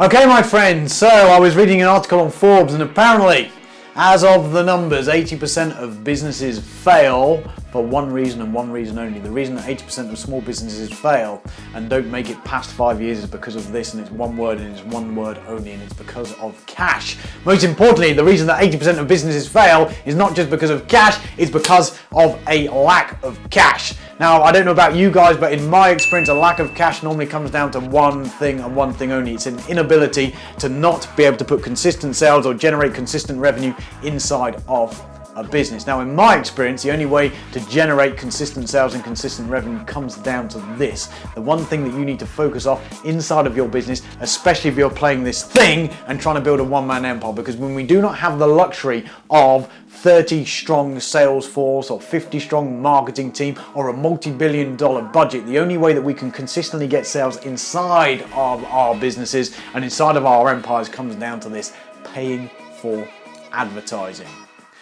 Okay, my friends, so I was reading an article on Forbes, and apparently, as of the numbers, 80% of businesses fail for one reason and one reason only. The reason that 80% of small businesses fail and don't make it past 5 years is because of this, and it's one word, and it's one word only, and it's because of cash. Most importantly, the reason that 80% of businesses fail is not just because of cash, it's because of a lack of cash. Now, I don't know about you guys, but in my experience, a lack of cash normally comes down to one thing and one thing only. It's an inability to not be able to put consistent sales or generate consistent revenue inside of a business. Now, in my experience, the only way to generate consistent sales and consistent revenue comes down to this. The one thing that you need to focus on inside of your business, especially if you're playing this thing and trying to build a one-man empire, because when we do not have the luxury of 30 strong sales force or 50 strong marketing team or a multi-billion dollar budget, the only way that we can consistently get sales inside of our businesses and inside of our empires comes down to this: paying for advertising.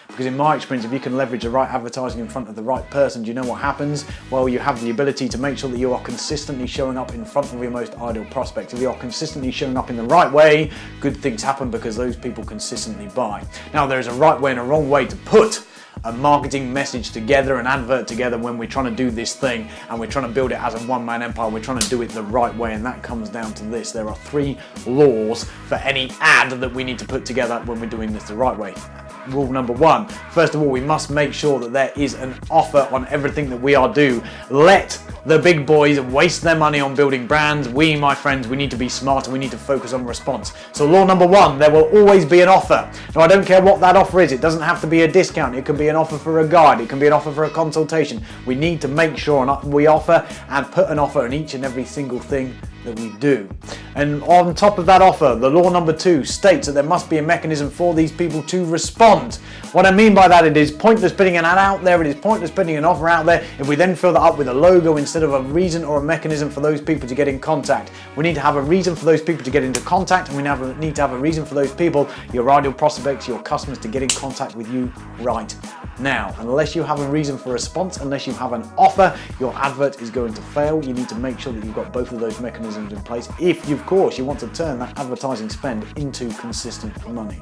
Because in my experience, if you can leverage the right advertising in front of the right person, do you know what happens? Well, you have the ability to make sure that you are consistently showing up in front of your most ideal prospects. If you are consistently showing up in the right way, good things happen because those people consistently buy. Now, there's a right way and a wrong way to put a marketing message together, an advert together, when we're trying to do this thing and we're trying to build it as a one-man empire. We're trying to do it the right way, and that comes down to this. There are 3 laws for any ad that we need to put together when we're doing this the right way. Rule number 1, first of all, we must make sure that there is an offer on everything that we are doing. Let the big boys waste their money on building brands. We, my friends, we need to be smart and we need to focus on response. So law number 1, there will always be an offer. Now, I don't care what that offer is. It doesn't have to be a discount. It can be an offer for a guide. It can be an offer for a consultation. We need to make sure we offer and put an offer on each and every single thing that we do. And on top of that offer, the law number 2 states that there must be a mechanism for these people to respond. What I mean by that, it is pointless putting an ad out there, it is pointless putting an offer out there if we then fill that up with a logo instead of a reason or a mechanism for those people to get in contact. We need to have a reason for those people to get into contact, and we need to have a reason for those people, your ideal prospects, your customers, to get in contact with you right now. Unless you have a reason for response, unless you have an offer, your advert is going to fail. You need to make sure that you've got both of those mechanisms in place if, of course, you want to turn that advertising spend into consistent money.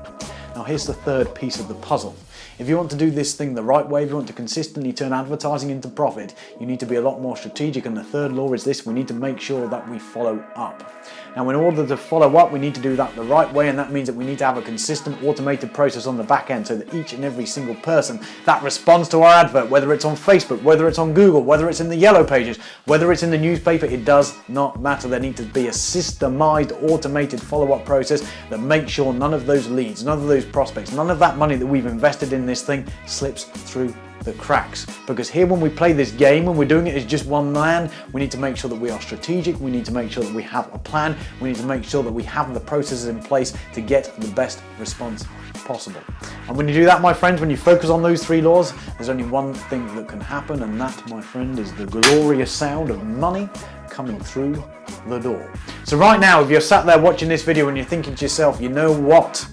Now, here's the third piece of the puzzle. If you want to do this thing the right way, if you want to consistently turn advertising into profit, you need to be a lot more strategic. And the third law is this: we need to make sure that we follow up. Now, in order to follow up, we need to do that the right way, and that means that we need to have a consistent automated process on the back end so that each and every single person that responds to our advert, whether it's on Facebook, whether it's on Google, whether it's in the yellow pages, whether it's in the newspaper, it does not matter. There needs to be a systemized, automated follow-up process that makes sure none of those leads, none of those prospects, none of that money that we've invested in this thing slips through the cracks. Because here, when we play this game, when we're doing it as just one man, we need to make sure that we are strategic. We need to make sure that we have a plan. We need to make sure that we have the processes in place to get the best response possible. And when you do that, my friends, when you focus on those 3 laws, there's only one thing that can happen, and that, my friend, is the glorious sound of money coming through the door. So right now, if you're sat there watching this video and you're thinking to yourself, you know what?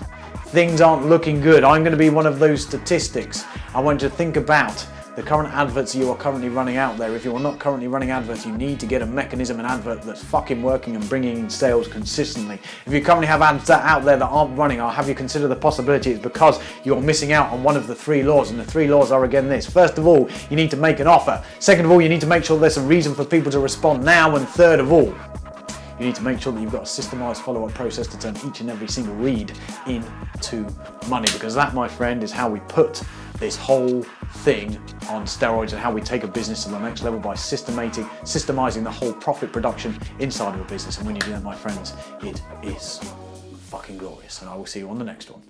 Things aren't looking good. I'm going to be one of those statistics. I want you to think about the current adverts you are currently running out there. If you're not currently running adverts, you need to get a mechanism, an advert that's fucking working and bringing in sales consistently. If you currently have ads out there that aren't running, I'll have you consider the possibility it's because you're missing out on one of the 3 laws. And the 3 laws are, again, this. First of all, you need to make an offer. Second of all, you need to make sure there's a reason for people to respond now. And third of all, you need to make sure that you've got a systemized follow-up process to turn each and every single lead into money, because that, my friend, is how we put this whole thing on steroids and how we take a business to the next level by systemizing the whole profit production inside of a business. And when you do that, my friends, it is fucking glorious. And I will see you on the next one.